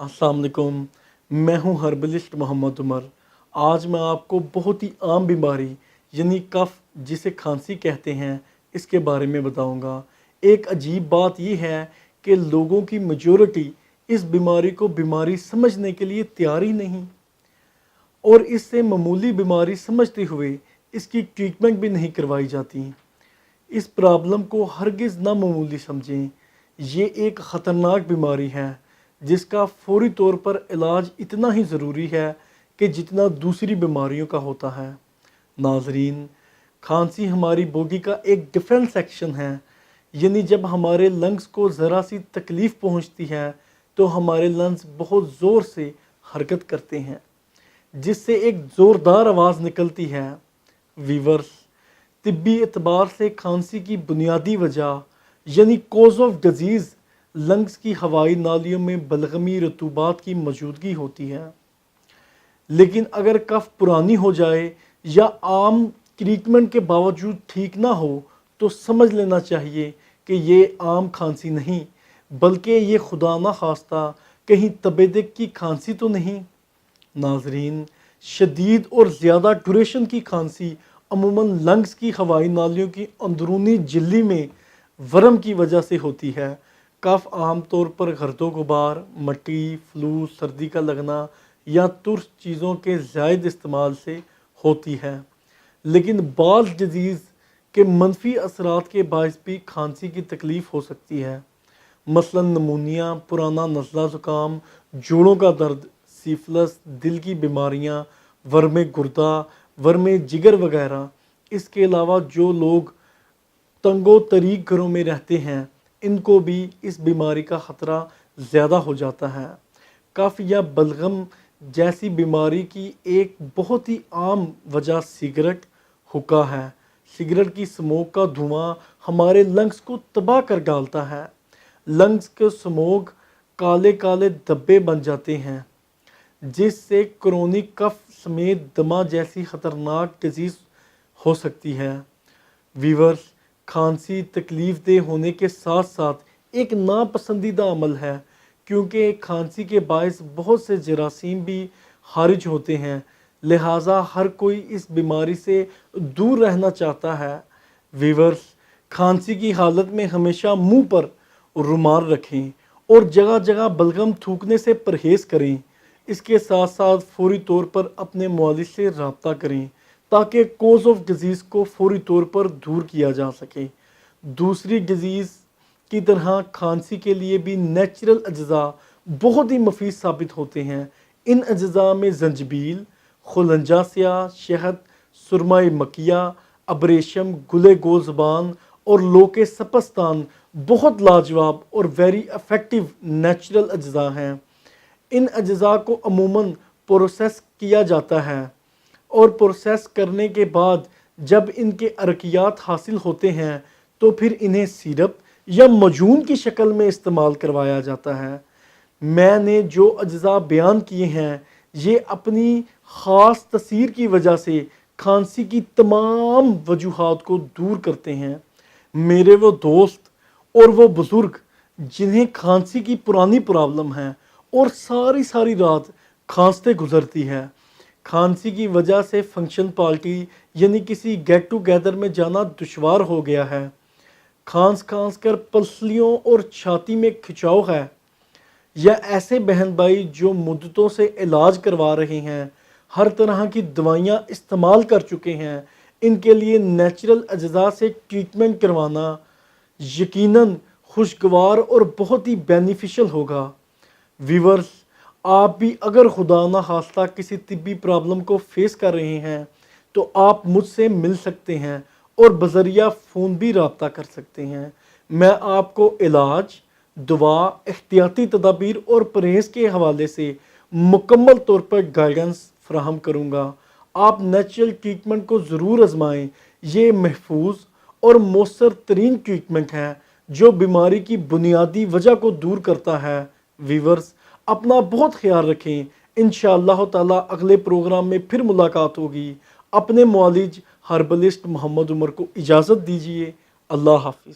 अस्सलाम वालेकुम। मैं हूं हर्बलिस्ट मोहम्मद उमर। आज मैं आपको बहुत ही आम बीमारी यानी कफ जिसे खांसी कहते हैं इसके बारे में बताऊंगा। एक अजीब बात यह है कि लोगों की मेजॉरिटी इस बीमारी को बीमारी समझने के लिए तैयार ही नहीं और इससे मामूली बीमारी समझते हुए इसकी ट्रीटमेंट भी नहीं करवाई जाती। इस प्रॉब्लम को हरगिज़ ना मामूली समझें। ये एक ख़तरनाक बीमारी है जिसका फौरी तौर पर इलाज इतना ही ज़रूरी है कि जितना दूसरी बीमारियों का होता है। नाज़रीन, खांसी हमारी बॉडी का एक डिफेंस सेक्शन है, यानी जब हमारे लंग्स को ज़रा सी तकलीफ़ पहुंचती है तो हमारे लंग्स बहुत ज़ोर से हरकत करते हैं जिससे एक ज़ोरदार आवाज़ निकलती है। वीवर्स, तिब्बी एतबार से खांसी की बुनियादी वजह यानी कॉज ऑफ डिजीज़ लंग्स की हवाई नालियों में बलगमी रतूबात की मौजूदगी होती है। लेकिन अगर कफ पुरानी हो जाए या आम ट्रीटमेंट के बावजूद ठीक ना हो तो समझ लेना चाहिए कि ये आम खांसी नहीं बल्कि ये खुदा ना खास्ता कहीं तबेदिक की खांसी तो नहीं। नाजरीन, शदीद और ज़्यादा ड्यूरेशन की खांसी अमूमन लंग्स की हवाई नालियों की अंदरूनी झिल्ली में वर्म की वजह से होती है। कफ आमतौर पर गर्दो गुबार, मट्टी, फ्लू, सर्दी का लगना या तुर्स चीज़ों के ज़ायद इस्तेमाल से होती है। लेकिन बाज़ डिजीज़ के मनफी असरात के बायस भी खांसी की तकलीफ़ हो सकती है। मसलन नमूनिया, पुराना नज़ला ज़ुकाम, जोड़ों का दर्द, सिफिलिस, दिल की बीमारियां, वर्म गुर्दा, वर्म जिगर वगैरह। इसके अलावा जो लोग तंगो तरीक घरों में रहते हैं इनको भी इस बीमारी का ख़तरा ज़्यादा हो जाता है। कफ या बलगम जैसी बीमारी की एक बहुत ही आम वजह सिगरेट, हुक्का है। सिगरेट की स्मोक का धुआं हमारे लंग्स को तबाह कर डालता है। लंग्स के स्मोक काले काले धब्बे बन जाते हैं जिससे क्रोनिक कफ समेत दमा जैसी ख़तरनाक डिजीज़ हो सकती है। वीवर्स, खांसी तकलीफ़ दे होने के साथ साथ एक नापसंदीदा अमल है क्योंकि खांसी के बायस बहुत से जरासीम भी खारिज होते हैं, लिहाजा हर कोई इस बीमारी से दूर रहना चाहता है। वीवर्स, खांसी की हालत में हमेशा मुंह पर रुमाल रखें और जगह जगह बलगम थूकने से परहेज़ करें। इसके साथ साथ फौरी तौर पर अपने मुआलिज से रब्ता करें ताकि कॉज ऑफ डिज़ीज़ को फौरी तौर पर दूर किया जा सके। दूसरी डिज़ीज़ की तरह खांसी के लिए भी नेचुरल अज्जा बहुत ही मुफीद साबित होते हैं। इन अज्जा में जंजबील, खुलंजासिया, शहद, सुरमाए मकिया, अबरेशम, गुले गोल ज़बान और लोके सपस्तान बहुत लाजवाब और वेरी इफ़ेक्टिव नेचुरल अज्जा हैं। इन अज्जा को अमूमन प्रोसेस किया जाता है और प्रोसेस करने के बाद जब इनके अरकियात हासिल होते हैं तो फिर इन्हें सिरप या मजून की शक्ल में इस्तेमाल करवाया जाता है। मैंने जो अज्जा बयान किए हैं ये अपनी ख़ास तसीर की वजह से खांसी की तमाम वजूहात को दूर करते हैं। मेरे वो दोस्त और वो बुज़ुर्ग जिन्हें खांसी की पुरानी प्रॉब्लम है और सारी रात खांसते गुजरती है, खांसी की वजह से फंक्शन पार्टी यानी किसी गेट टुगेदर में जाना दुश्वार हो गया है, खांस कर पसलियों और छाती में खिंचाव है, या ऐसे बहन भाई जो मुद्दतों से इलाज करवा रहे हैं, हर तरह की दवाइयाँ इस्तेमाल कर चुके हैं, इनके लिए नेचुरल अज्जा से ट्रीटमेंट करवाना यकीनन खुशगवार और बहुत ही बेनिफिशियल होगा। व्यूअर्स, आप भी अगर खुदा ना खास्ता किसी तिब्बी प्रॉब्लम को फेस कर रहे हैं तो आप मुझसे मिल सकते हैं और बज़रिया फ़ोन भी रब्ता कर सकते हैं। मैं आपको इलाज, दुआ, एहतियाती तदाबीर और परहेज़ के हवाले से मुकम्मल तौर पर गाइडेंस फ़राहम करूँगा। आप नेचुरल ट्रीटमेंट को ज़रूर आजमाएँ। ये महफूज और मौसर तरीन ट्रीटमेंट है जो बीमारी की बुनियादी वजह को दूर करता है। वीवर्स, अपना बहुत ख्याल रखें। इंशाअल्लाह ताला अगले प्रोग्राम में फिर मुलाकात होगी। अपने मुआलिज हर्बलिस्ट मोहम्मद उमर को इजाज़त दीजिए। अल्लाह हाफिज़।